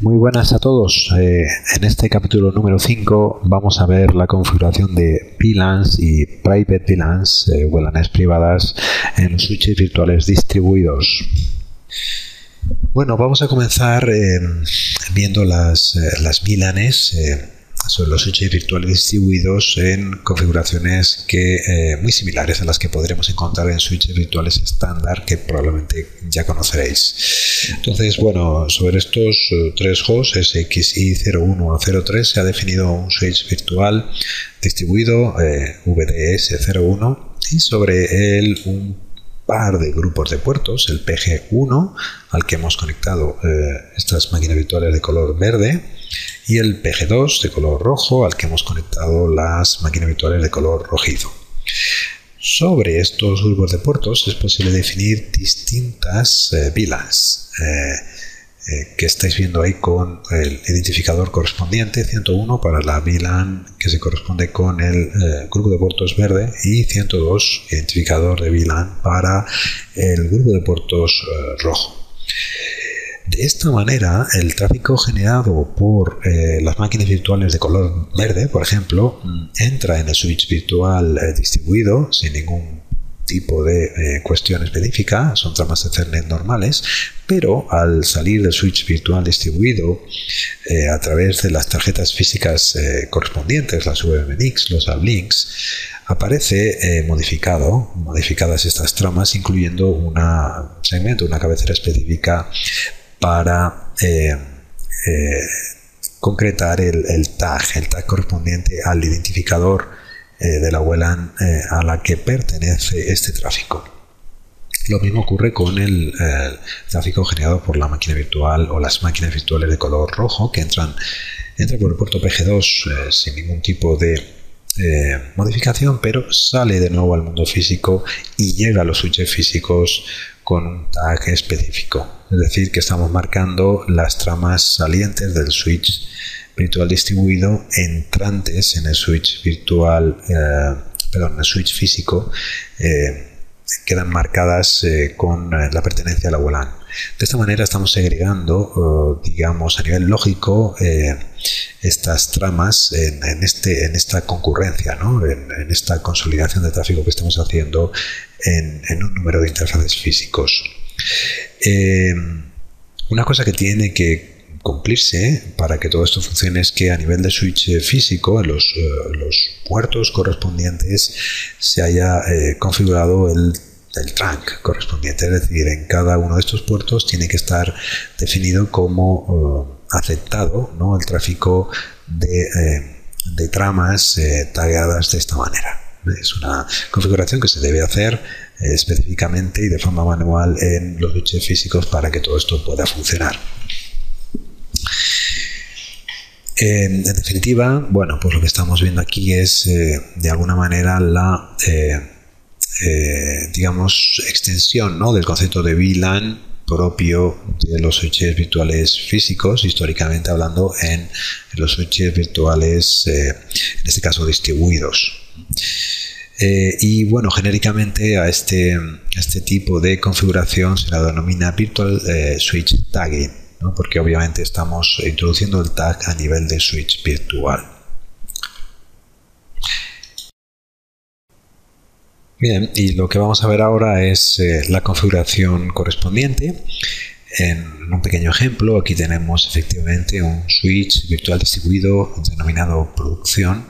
Muy buenas a todos. En este capítulo número 5 vamos a ver la configuración de VLANs y Private VLANs, VLANs privadas, en los switches virtuales distribuidos. Bueno, vamos a comenzar viendo las VLANs sobre los switches virtuales distribuidos en configuraciones muy similares a las que podremos encontrar en switches virtuales estándar, que probablemente ya conoceréis. Entonces, bueno, sobre estos tres hosts SXI01 o 03 se ha definido un switch virtual distribuido VDS01 y sobre él un par de grupos de puertos, el PG1 al que hemos conectado estas máquinas virtuales de color verde y el PG2 de color rojo al que hemos conectado las máquinas virtuales de color rojizo. Sobre estos grupos de puertos es posible definir distintas VLANs que estáis viendo ahí con el identificador correspondiente, 101 para la VLAN que se corresponde con el grupo de puertos verde y 102 identificador de VLAN para el grupo de puertos rojo. De esta manera, el tráfico generado por las máquinas virtuales de color verde, por ejemplo, entra en el switch virtual distribuido sin ningún tipo de cuestión específica, son tramas Ethernet normales, pero al salir del switch virtual distribuido a través de las tarjetas físicas correspondientes, las VMNICs, los uplinks, aparece modificadas estas tramas, incluyendo un segmento, una cabecera específica para concretar el tag correspondiente al identificador de la VLAN a la que pertenece este tráfico. Lo mismo ocurre con el tráfico generado por la máquina virtual o las máquinas virtuales de color rojo que entra por el puerto PG2 sin ningún tipo de modificación, pero sale de nuevo al mundo físico y llega a los switches físicos con un tag específico. Es decir, que estamos marcando las tramas salientes del switch virtual distribuido entrantes en el switch virtual, el switch físico, quedan marcadas con la pertenencia a la VLAN. De esta manera estamos segregando, digamos, a nivel lógico, estas tramas en esta concurrencia, ¿no? en esta consolidación de tráfico que estamos haciendo en un número de interfaces físicos. Una cosa que tiene que cumplirse para que todo esto funcione es que a nivel de switch físico, en los puertos correspondientes, se haya configurado el trunk correspondiente, es decir, en cada uno de estos puertos tiene que estar definido como aceptado, ¿no?, el tráfico de tramas tagueadas de esta manera. Es una configuración que se debe hacer específicamente y de forma manual en los switches físicos para que todo esto pueda funcionar. En definitiva, bueno, pues lo que estamos viendo aquí es de alguna manera la digamos, extensión, ¿no?, del concepto de VLAN propio de los switches virtuales físicos, históricamente hablando en los switches virtuales, en este caso distribuidos. Y bueno, genéricamente a este tipo de configuración se la denomina Virtual Switch Tagging, ¿no?, porque obviamente estamos introduciendo el tag a nivel de switch virtual. Bien, y lo que vamos a ver ahora es la configuración correspondiente. En un pequeño ejemplo, aquí tenemos efectivamente un switch virtual distribuido denominado producción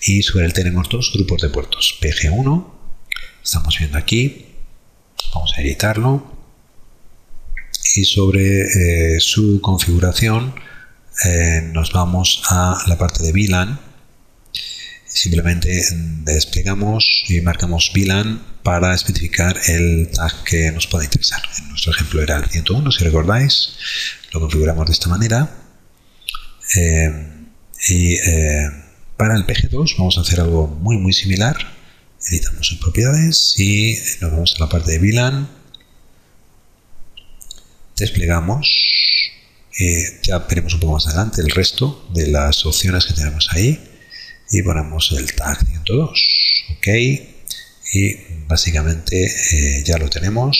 y sobre él tenemos dos grupos de puertos, PG1, estamos viendo aquí, vamos a editarlo, y sobre su configuración nos vamos a la parte de VLAN. Simplemente desplegamos y marcamos VLAN para especificar el tag que nos puede interesar. En nuestro ejemplo era el 101, si recordáis, lo configuramos de esta manera. Para el PG2 vamos a hacer algo muy similar. Editamos en propiedades y nos vamos a la parte de VLAN. Desplegamos. Ya veremos un poco más adelante el resto de las opciones que tenemos ahí. Y ponemos el tag 102, ok, y básicamente ya lo tenemos.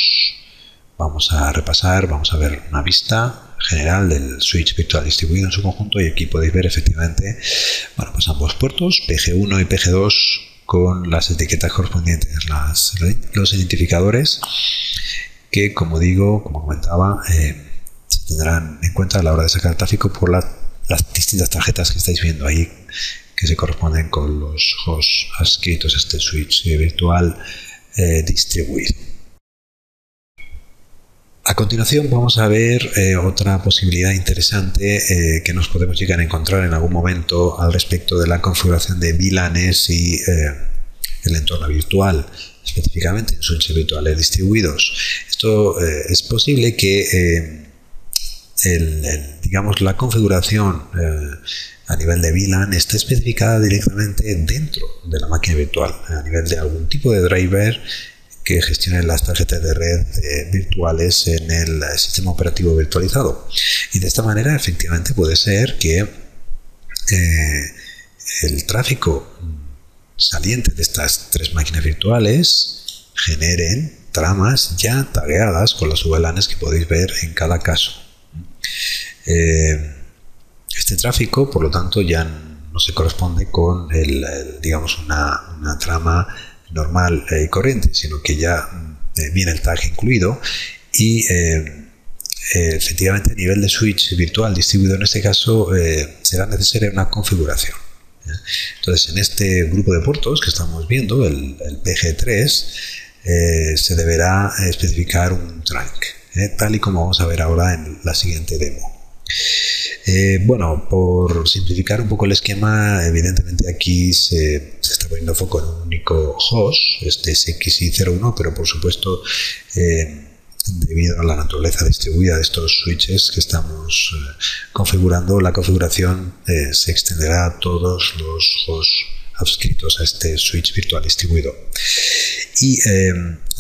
Vamos a repasar, vamos a ver una vista general del switch virtual distribuido en su conjunto, y aquí podéis ver efectivamente, bueno, pues ambos puertos, PG1 y PG2, con las etiquetas correspondientes, los identificadores que, como comentaba, se tendrán en cuenta a la hora de sacar tráfico por las distintas tarjetas que estáis viendo ahí, que se corresponden con los hosts adscritos a este switch virtual distribuido. A continuación vamos a ver otra posibilidad interesante que nos podemos llegar a encontrar en algún momento al respecto de la configuración de VLANs y el entorno virtual, específicamente en switches virtuales distribuidos. Esto es posible que digamos, la configuración a nivel de VLAN esté especificada directamente dentro de la máquina virtual, a nivel de algún tipo de driver que gestione las tarjetas de red virtuales en el sistema operativo virtualizado. Y de esta manera, efectivamente, puede ser que el tráfico saliente de estas tres máquinas virtuales generen tramas ya tagueadas con las VLANs que podéis ver en cada caso. Este tráfico, por lo tanto, ya no se corresponde con digamos, una trama normal y corriente, sino que ya viene el tag incluido y efectivamente a nivel de switch virtual distribuido en este caso será necesaria una configuración. Entonces, en este grupo de puertos que estamos viendo, el PG3, se deberá especificar un trunk, tal y como vamos a ver ahora en la siguiente demo. Bueno, por simplificar un poco el esquema, evidentemente aquí se está poniendo foco en un único host, este es XI01, pero por supuesto, debido a la naturaleza distribuida de estos switches que estamos configurando, la configuración se extenderá a todos los hosts adscritos a este switch virtual distribuido. Y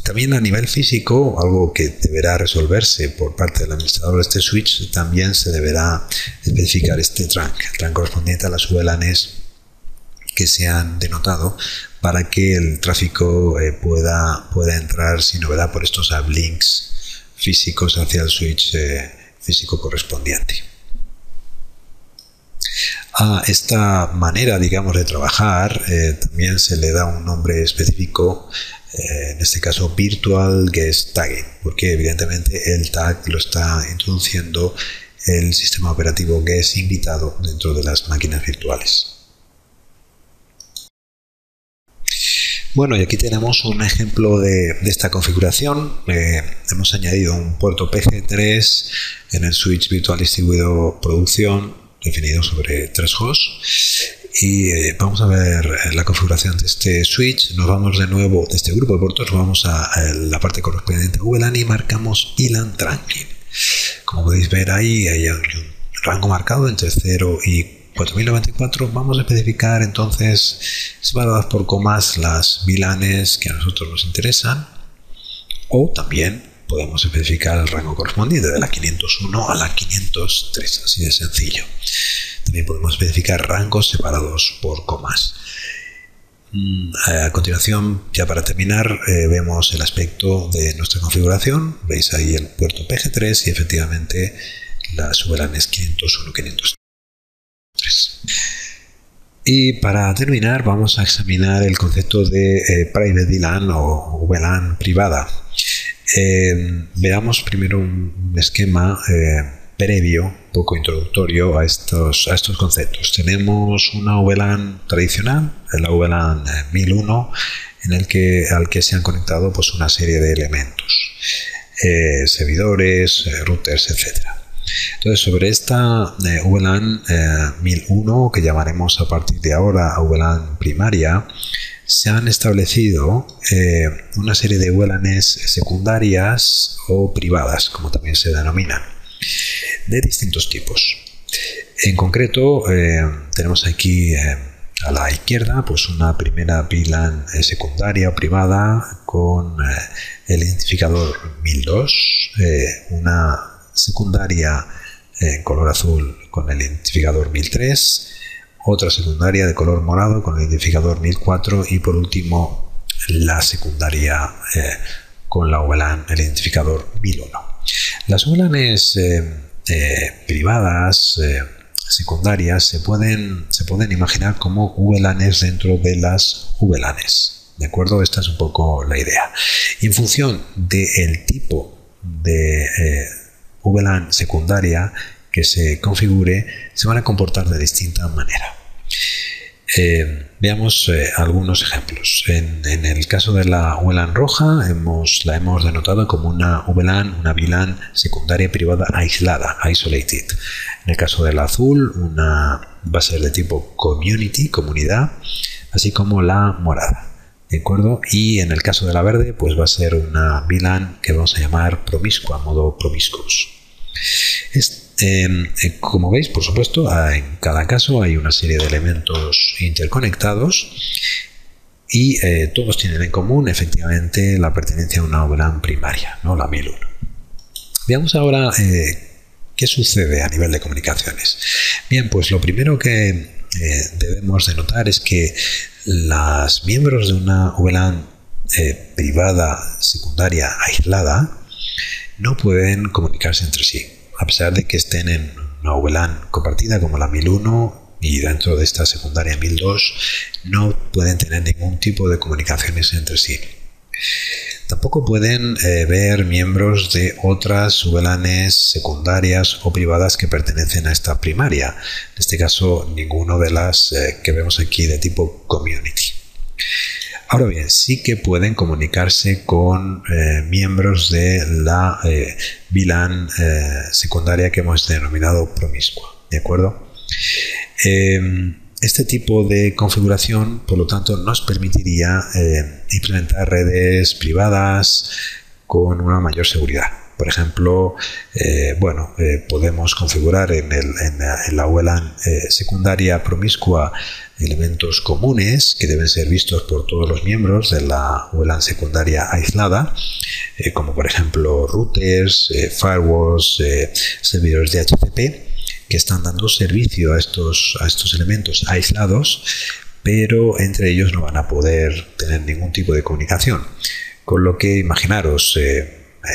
también a nivel físico, algo que deberá resolverse por parte del administrador de este switch, también se deberá especificar este trunk, el trunk correspondiente a las VLANs que se han denotado, para que el tráfico pueda entrar sin novedad por estos uplinks físicos hacia el switch físico correspondiente. A esta manera, digamos, de trabajar también se le da un nombre específico, en este caso Virtual Guest Tagging, porque evidentemente el tag lo está introduciendo el sistema operativo guest invitado dentro de las máquinas virtuales. Bueno, y aquí tenemos un ejemplo de esta configuración. Hemos añadido un puerto PG3 en el switch virtual distribuido producción, definido sobre 3 hosts, y vamos a ver la configuración de este switch. Nos vamos de nuevo de este grupo de puertos, vamos a la parte correspondiente a VLAN y marcamos VLAN Trunking. Como podéis ver ahí hay un rango marcado entre 0 y 4094. Vamos a especificar entonces, separadas por comas, las VLANs que a nosotros nos interesan, o también podemos especificar el rango correspondiente de la 501 a la 503, así de sencillo. También podemos especificar rangos separados por comas. A continuación, ya para terminar, vemos el aspecto de nuestra configuración. Veis ahí el puerto PG3 y efectivamente las VLANs 501 503. Y para terminar, vamos a examinar el concepto de Private VLAN o VLAN privada. Veamos primero un esquema previo, poco introductorio a estos conceptos. Tenemos una VLAN tradicional, la VLAN 1001, al que se han conectado pues una serie de elementos, servidores, routers, etc. Entonces, sobre esta VLAN 1001, que llamaremos a partir de ahora VLAN primaria, se han establecido una serie de VLANs secundarias o privadas, como también se denominan, de distintos tipos. En concreto, tenemos aquí a la izquierda pues una primera VLAN secundaria o privada con el identificador 1002, una secundaria en color azul con el identificador 1003, otra secundaria de color morado con el identificador 1004 y por último la secundaria con la VLAN, el identificador 1001. Las VLANs privadas, secundarias, se pueden imaginar como VLANs dentro de las VLANs. ¿De acuerdo? Esta es un poco la idea. Y en función del tipo de VLAN secundaria que se configure, se van a comportar de distinta manera. Veamos algunos ejemplos. En el caso de la VLAN roja la hemos denotado como una VLAN secundaria privada aislada, isolated. En el caso de la azul va a ser de tipo community, comunidad, así como la morada. ¿De acuerdo? Y en el caso de la verde pues va a ser una VLAN que vamos a llamar promiscua, modo promiscuous. Como veis, por supuesto, en cada caso hay una serie de elementos interconectados y todos tienen en común efectivamente la pertenencia a una VLAN primaria, ¿no? La 1001. Veamos ahora qué sucede a nivel de comunicaciones. Bien, pues lo primero que debemos de notar es que los miembros de una VLAN privada secundaria aislada no pueden comunicarse entre sí, a pesar de que estén en una VLAN compartida como la 1001 y dentro de esta secundaria 1002 no pueden tener ningún tipo de comunicaciones entre sí. Tampoco pueden ver miembros de otras VLANs secundarias o privadas que pertenecen a esta primaria. En este caso, ninguno de las que vemos aquí de tipo community. Ahora bien, sí que pueden comunicarse con miembros de la VLAN secundaria que hemos denominado promiscua. ¿De acuerdo? Este tipo de configuración, por lo tanto, nos permitiría implementar redes privadas con una mayor seguridad. Por ejemplo, podemos configurar en la VLAN secundaria promiscua elementos comunes que deben ser vistos por todos los miembros de la VLAN secundaria aislada, como por ejemplo routers, firewalls, servidores de DHCP, que están dando servicio a estos elementos aislados, pero entre ellos no van a poder tener ningún tipo de comunicación. Con lo que imaginaros,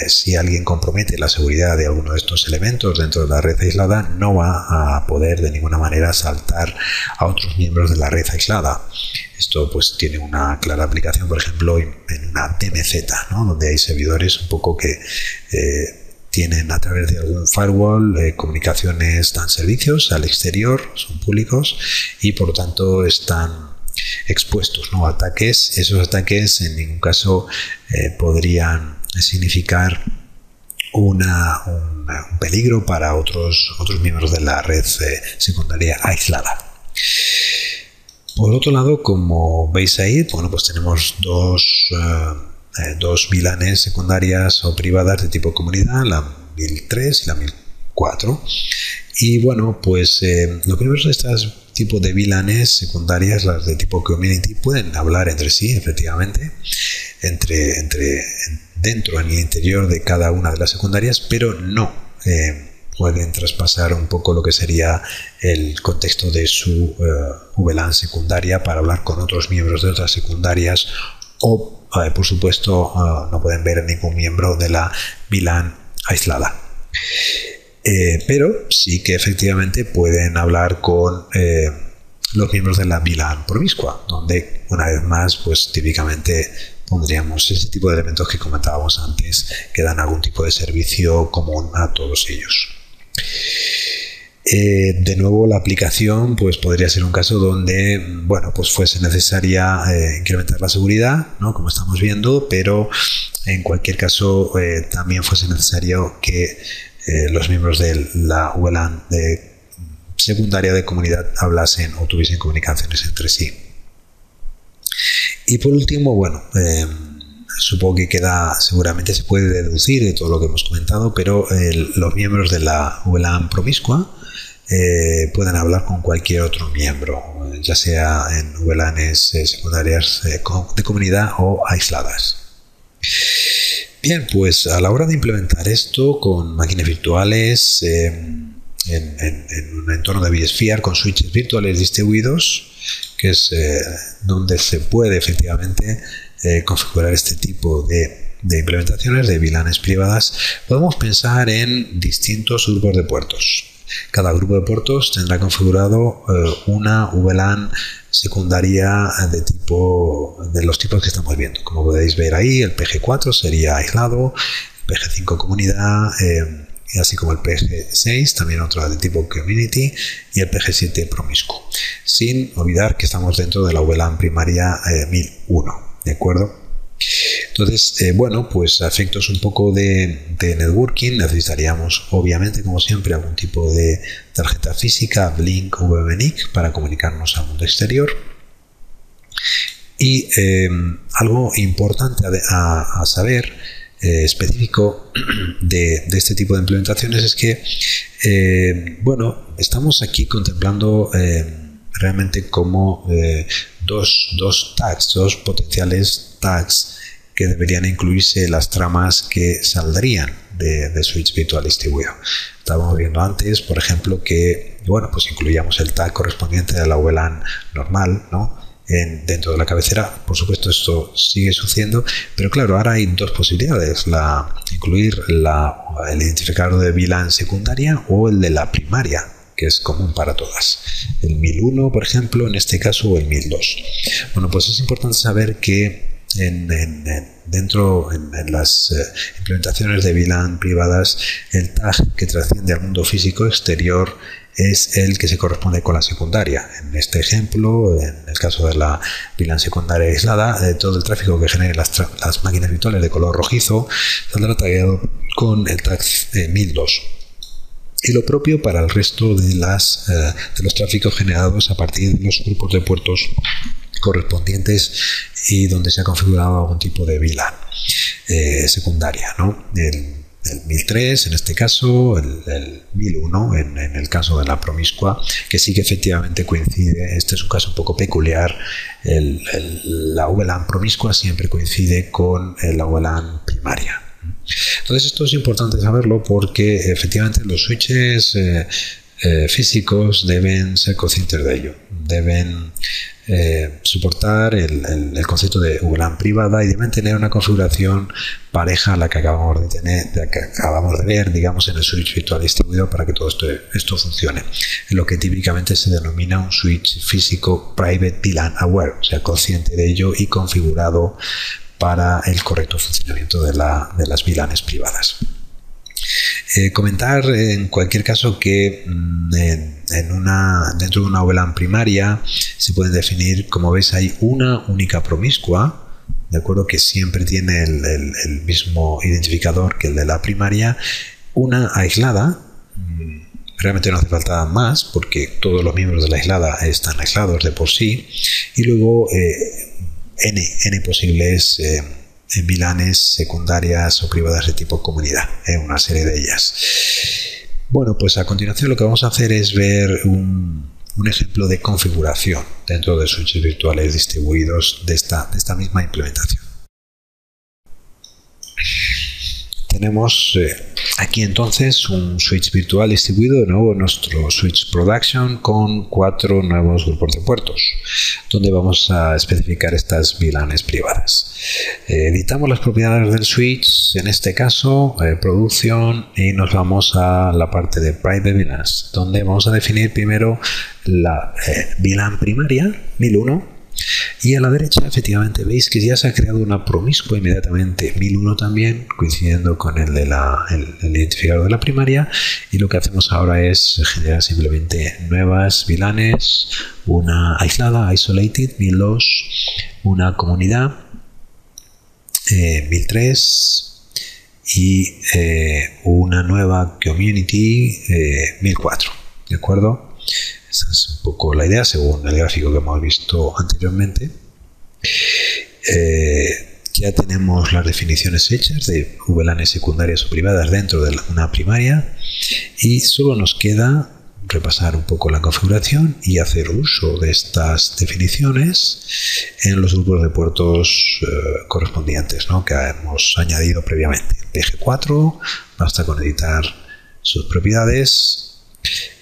si alguien compromete la seguridad de alguno de estos elementos dentro de la red aislada, no va a poder de ninguna manera saltar a otros miembros de la red aislada. Esto pues tiene una clara aplicación, por ejemplo, en una DMZ, ¿no? Donde hay servidores un poco que tienen a través de algún firewall comunicaciones, dan servicios al exterior, son públicos y por lo tanto están expuestos, ¿no?, a ataques. Esos ataques en ningún caso podrían significar un peligro para otros miembros de la red secundaria aislada. Por otro lado, como veis ahí, bueno, pues tenemos dos VLANs secundarias o privadas de tipo comunidad, la 1003 y la 1004. Y bueno, pues los miembros de estos tipos de VLANs secundarias, las de tipo community, pueden hablar entre sí, efectivamente, dentro, en el interior de cada una de las secundarias, pero no pueden traspasar un poco lo que sería el contexto de su VLAN secundaria para hablar con otros miembros de otras secundarias o, por supuesto, no pueden ver a ningún miembro de la VLAN aislada. Pero sí que efectivamente pueden hablar con los miembros de la VLAN promiscua, donde una vez más, pues típicamente pondríamos ese tipo de elementos que comentábamos antes, que dan algún tipo de servicio común a todos ellos. De nuevo, la aplicación pues podría ser un caso donde, bueno, pues fuese necesaria incrementar la seguridad, ¿no?, como estamos viendo, pero en cualquier caso también fuese necesario que los miembros de la VLAN secundaria de comunidad hablasen o tuviesen comunicaciones entre sí. Y por último, bueno, supongo que seguramente se puede deducir de todo lo que hemos comentado, pero los miembros de la VLAN promiscua pueden hablar con cualquier otro miembro, ya sea en VLANs secundarias de comunidad o aisladas. Bien, pues a la hora de implementar esto con máquinas virtuales en un entorno de vSphere con switches virtuales distribuidos, que es donde se puede efectivamente configurar este tipo de implementaciones de VLANs privadas, podemos pensar en distintos grupos de puertos. Cada grupo de puertos tendrá configurado una VLAN secundaria de los tipos que estamos viendo. Como podéis ver ahí, el PG4 sería aislado, el PG5 comunidad, y así como el PG6, también otro de tipo Community, y el PG7 promiscuo. Sin olvidar que estamos dentro de la VLAN primaria 1001, ¿de acuerdo? Entonces, bueno, pues a efectos un poco de networking necesitaríamos, obviamente, como siempre, algún tipo de tarjeta física, Blink o VNIC para comunicarnos al mundo exterior. Y algo importante a saber, específico de este tipo de implementaciones, es que, bueno, estamos aquí contemplando realmente como dos tags, dos potenciales tags que deberían incluirse las tramas que saldrían de switch virtual distribuido. Estábamos viendo antes, por ejemplo, que bueno, pues incluíamos el tag correspondiente de la VLAN normal, ¿no? Dentro de la cabecera. Por supuesto, esto sigue sucediendo, pero claro, ahora hay dos posibilidades: incluir el identificador de VLAN secundaria o el de la primaria, que es común para todas, el 1001, por ejemplo, en este caso, o el 1002. Bueno, pues es importante saber que dentro de las implementaciones de VLAN privadas, el tag que trasciende al mundo físico exterior es el que se corresponde con la secundaria. En este ejemplo, en el caso de la VLAN secundaria aislada, todo el tráfico que generen las máquinas virtuales de color rojizo saldrá tagueado con el tag 1002. Y lo propio para el resto de los tráficos generados a partir de los grupos de puertos correspondientes y donde se ha configurado algún tipo de VLAN secundaria, ¿no? El 1003 en este caso, el 1001 en el caso de la promiscua, que sí que efectivamente coincide. Este es un caso un poco peculiar. La VLAN promiscua siempre coincide con la VLAN primaria. Entonces esto es importante saberlo porque efectivamente los switches físicos deben ser conscientes de ello, deben soportar el concepto de VLAN privada y deben tener una configuración pareja a la que acabamos de ver, digamos, en el switch virtual distribuido, para que todo esto funcione. En lo que típicamente se denomina un switch físico private VLAN aware, o sea, consciente de ello y configurado para el correcto funcionamiento de las VLANs privadas. Comentar en cualquier caso que dentro de una VLAN primaria se puede definir, como veis, hay una única promiscua, de acuerdo, que siempre tiene el mismo identificador que el de la primaria, una aislada. Realmente no hace falta más porque todos los miembros de la aislada están aislados de por sí, y luego n posibles VLANs secundarias o privadas de tipo comunidad, una serie de ellas. Bueno, pues a continuación lo que vamos a hacer es ver un ejemplo de configuración dentro de switches virtuales distribuidos de esta misma implementación. Tenemos aquí entonces un switch virtual distribuido, de nuevo nuestro switch production, con 4 nuevos grupos de puertos, donde vamos a especificar estas VLANs privadas. Editamos las propiedades del switch, en este caso producción, y nos vamos a la parte de private VLANs, donde vamos a definir primero la VLAN primaria 1001. Y a la derecha, efectivamente, veis que ya se ha creado una promiscua inmediatamente 1001 también, coincidiendo con el identificador de la primaria. Y lo que hacemos ahora es generar simplemente nuevas VLANs, una aislada, isolated, 1002, una comunidad, 1003 y una nueva community, 1004, ¿de acuerdo? Esa es un poco la idea según el gráfico que hemos visto anteriormente. Ya tenemos las definiciones hechas de VLANs secundarias o privadas dentro de una primaria, y solo nos queda repasar un poco la configuración y hacer uso de estas definiciones en los grupos de puertos correspondientes, ¿no?, que hemos añadido previamente. PG4, basta con editar sus propiedades.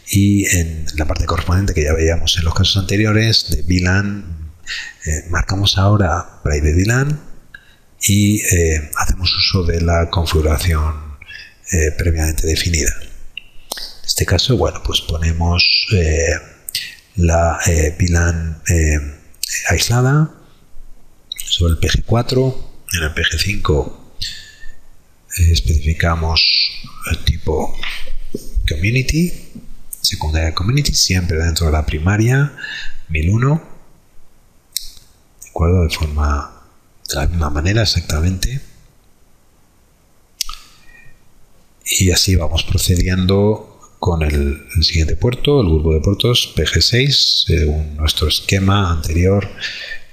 Y en la parte correspondiente que ya veíamos en los casos anteriores de VLAN, marcamos ahora Private VLAN y hacemos uso de la configuración previamente definida. En este caso, bueno, pues ponemos la VLAN aislada sobre el PG4. En el PG5 especificamos el tipo Community, secundaria Community, siempre dentro de la primaria 1001, de acuerdo, de la misma manera exactamente, y así vamos procediendo con el siguiente puerto, el grupo de puertos PG6, según nuestro esquema anterior,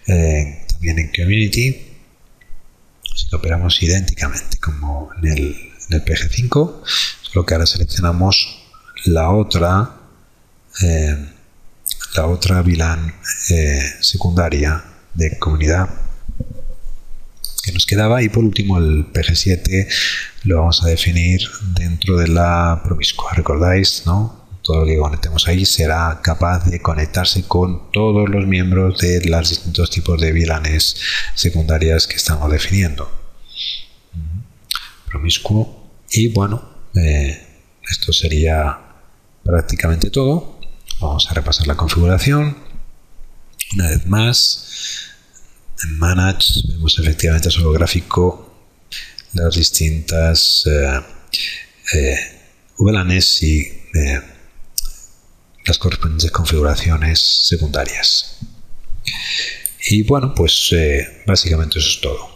también en Community. Así que operamos idénticamente como en el PG5, solo que ahora seleccionamos la otra VLAN secundaria de comunidad que nos quedaba, y por último el PG7 lo vamos a definir dentro de la promiscua. Recordáis, ¿no? Todo lo que conectemos ahí será capaz de conectarse con todos los miembros de los distintos tipos de VLANs secundarias que estamos definiendo. Promiscuo. Y bueno, esto sería prácticamente todo. Vamos a repasar la configuración. Una vez más, en Manage vemos efectivamente sobre el gráfico las distintas VLANs y las correspondientes configuraciones secundarias. Y bueno, pues básicamente eso es todo.